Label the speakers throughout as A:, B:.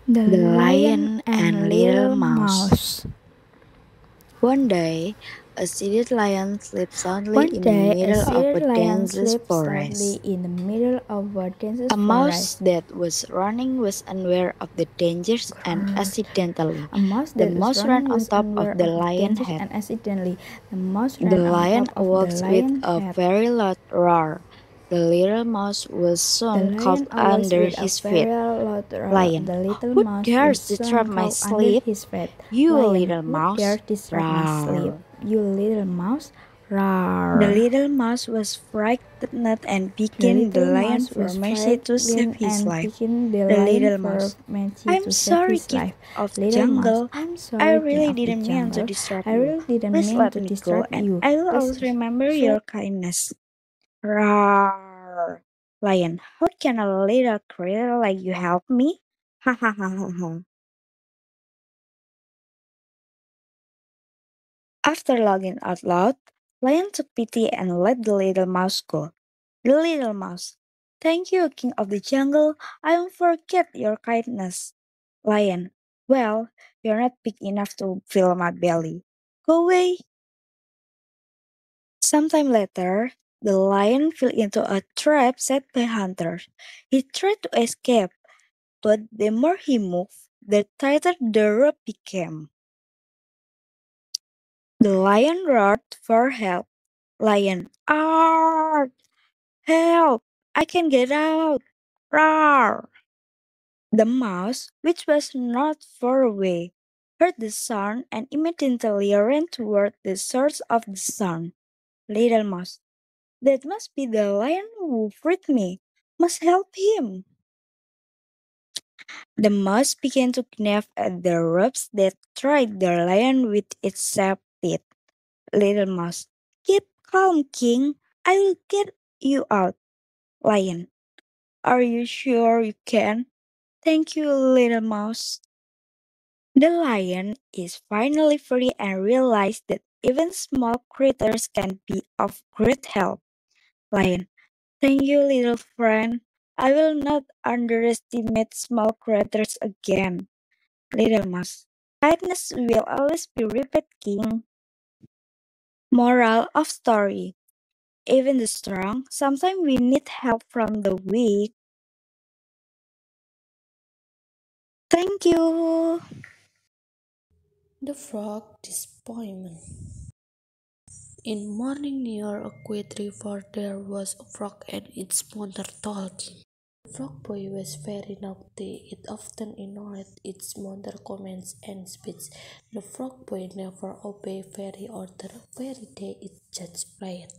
A: The
B: The
A: Lion
B: Lion
A: and
B: and Little
A: Little
B: Mouse.
A: Mouse.
B: One day, a seated lion slept soundly
A: One
B: in the
A: day, a
B: middle of
A: seated
B: a
A: lion
B: dense
A: slept soundly
B: forest.
A: in the middle of a dense
B: A mouse
A: forest.
B: that was running was unaware of the dangers and accidentally,
A: A mouse
B: the
A: that was
B: mouse ran
A: running
B: on
A: was
B: top of
A: unaware
B: the
A: of the
B: lion
A: dangers
B: head.
A: and accidentally the mouse
B: The
A: ran on
B: lion
A: top of the
B: awoke with
A: lion
B: a
A: head.
B: very loud roar. The little mouse was
A: The
B: soon caught
A: lion awoke
B: under
A: with a
B: his
A: very
B: feet.
A: loud roar.
B: Lion,
A: The little
B: who
A: mouse was
B: dares
A: soon
B: disrupt my
A: caught under
B: sleep?
A: his feet.
B: You
A: Lion,
B: little
A: who
B: mouse.
A: dares disrupt my sleep?
B: Roar.
A: You little mouse.
B: The
A: Roar.
B: little mouse was frightened and
A: The
B: begged the
A: little
B: lion
A: mouse
B: for
A: was
B: mercy to save
A: frightened
B: his
A: and
B: life.
A: begging the
B: The
A: lion
B: little
A: for
B: mouse.
A: mercy
B: I'm
A: to save
B: sorry,
A: his
B: king
A: life.
B: of the
A: Little mouse,
B: jungle.
A: I'm
B: I
A: sorry, king
B: really
A: of the
B: didn't mean to
A: jungle.
B: disturb
A: I
B: you.
A: really didn't
B: Please
A: mean
B: let
A: to
B: me go,
A: disturb
B: and
A: you.
B: I will
A: Please
B: always remember
A: show.
B: your kindness. Roar. Lion, how can a little creature like you help me? Ha ha ha ha ha. After laughing out loud, Lion took pity and let the little mouse go. The little mouse. Thank you, king of the jungle. I won't forget your kindness. Lion. Well, you're not big enough to fill my belly. Go away. Sometime later, the lion fell into a trap set by hunters. He tried to escape, but the more he moved, the tighter the rope became. The lion roared for help. Lion, "Arr! Help! I can get out! Roar!" The mouse, which was not far away, heard the sound and immediately ran toward the source of the sound. Little mouse, that must be the lion who freed me. Must help him. The mouse began to snap at the ropes that tied the lion with its sharp teeth. Little mouse, keep calm, king. I will get you out. Lion, are you sure you can? Thank you, little mouse. The lion is finally free and realized that even small critters can be of great help. Lion, thank you, little friend. I will not underestimate small critters again. Little mouse, kindness will always be repaid, king. Moral of story. Even the strong, sometimes we need help from the weak. Thank you.
C: The Frog Disappointment. In morning near a quiet river there was a frog and its mother talking. The frog boy was very naughty. It often ignored its mother's commands and speech. The frog boy never obeyed very order. Very day it just played.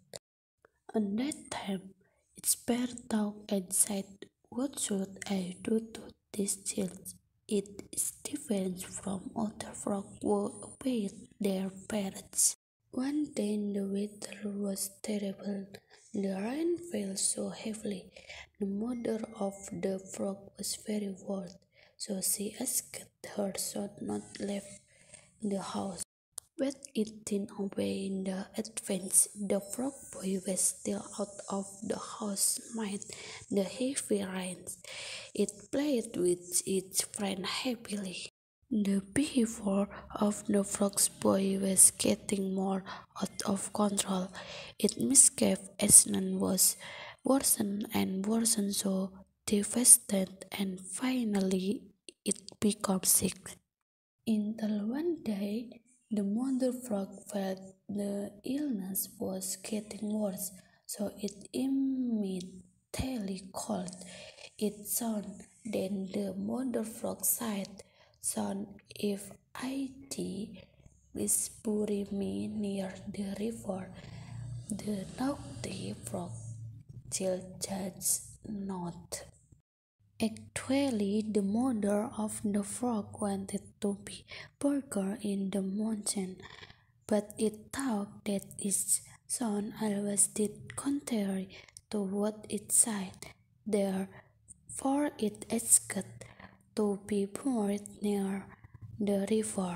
C: On that time, its parent talked and said, "What should I do to these children?" It is different from other frogs who obeyed their parents. One day the weather was terrible. The rain fell so heavily. The mother of the frog was very worried, so she asked her son not leave the house. But it didn't obey the advance. The frog boy was still out of the house amid the heavy rains. It played with its friend happily. The behavior of the frog boy was getting more out of control. Its mischief action was worsened and worsened, so devastated, and finally it became sick. Until one day, the mother frog felt the illness was getting worse, so it immediately called its son. Then the mother frog said, "Son, if I die, please bury me near the river." The naughty frog still judged not. Actually, the mother of the frog wanted to be buried in the mountain, but it thought that its son always did contrary to what it said. Therefore, it asked to be buried near the river.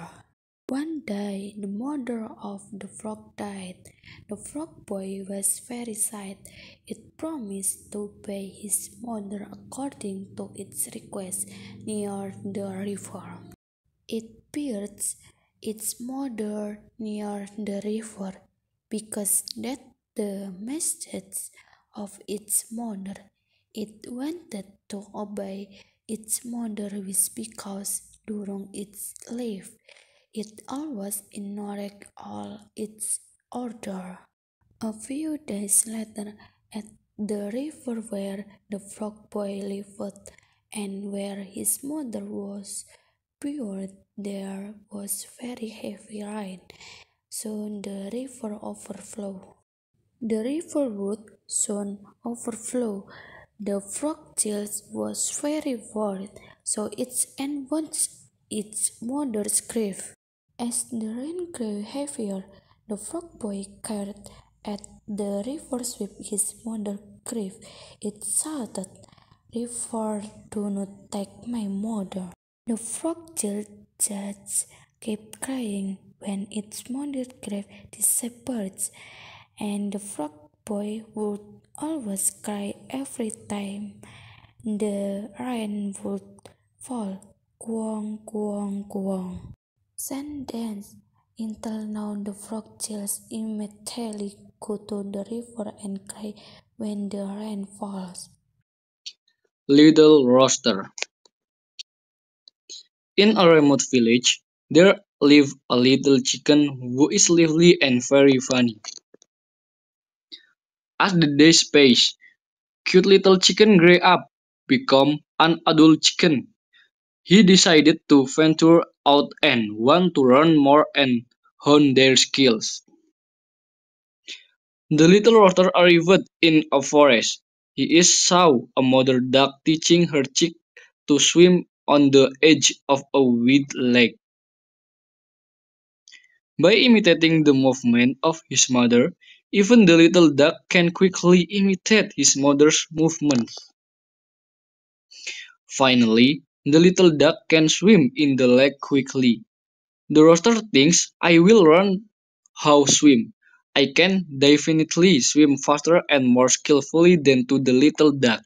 C: One day, the mother of the frog died. The frog boy was very sad. It promised to pay his mother according to its request near the river. It built its mother near the river because that the message of its mother. It wanted to obey its mother wish because during its life it always ignored all its order. A few days later, at the river where the frog boy lived and where his mother was buried, there was very heavy rain, so the river overflowed. The river would soon overflow. The frog child was very worried, so its announced its mother's grave. As the rain grew heavier, the frog boy carried at the river's with his mother's grave. It shouted, "River, do not take my mother." The frog child just kept crying when its mother's grave disappeared, and the frog boy would always cry every time the rain would fall. Quong, quong, quong. Sun danced. Until now, the frog chills immediately go to the river and cry when the rain falls.
D: Little Rooster. In a remote village, there lived a little chicken who is lively and very funny. As the days passed, cute little chicken grew up, become an adult chicken. He decided to venture out and want to learn more and hone their skills. The little rooster arrived in a forest. He saw a mother duck teaching her chick to swim on the edge of a wide lake. By imitating the movement of his mother, even the little duck can quickly imitate his mother's movements. Finally, the little duck can swim in the lake quickly. The rooster thinks, I will learn how to swim. I can definitely swim faster and more skillfully than to the little duck.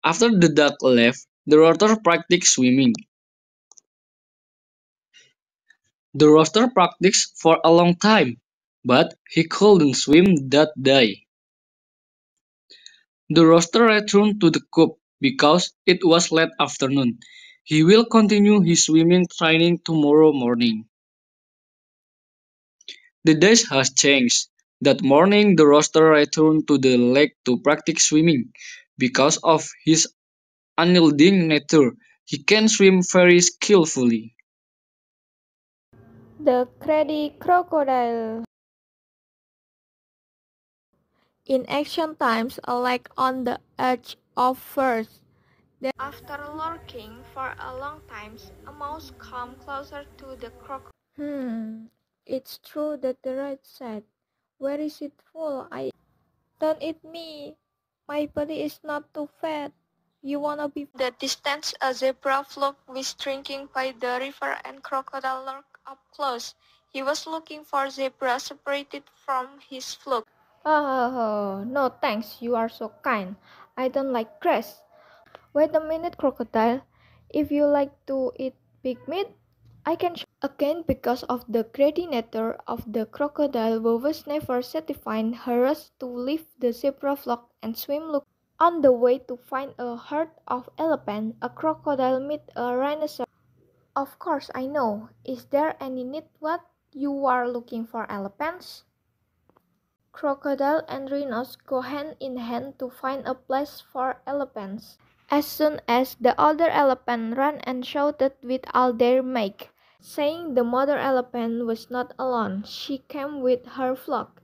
D: After the duck left, the rooster practiced swimming. The rooster practiced for a long time, but he couldn't swim that day. The rooster returned to the coop because it was late afternoon. He will continue his swimming training tomorrow morning. The days has changed. That morning the rooster returned to the lake to practice swimming. Because of his unyielding nature, he can swim very skillfully.
A: The greedy crocodile. In ancient times, a lake on the edge of forest. Then, after lurking for a long time, a mouse came closer to the crocodile. It's true that the rat said, "Where is it full? Don't eat me. My body is not too fat. You wanna be." The distance, a zebra flock was drinking by the river and crocodile lurked up close. He was looking for zebra separated from his flock. Oh, no thanks, you are so kind. I don't like grass. Wait a minute, crocodile. If you like to eat pig meat, I can show. Again, because of the greedy nature of the crocodile, was never satisfied. He rushed to leave the zebra flock and swim looking. On the way to find a herd of elephants, a crocodile met a rhinoceros. Of course, I know. Is there any need what you are looking for elephants? Crocodile and rhinos go hand in hand to find a place for elephants. As soon as the other elephant ran and shouted with all their might, saying the mother elephant was not alone. She came with her flock.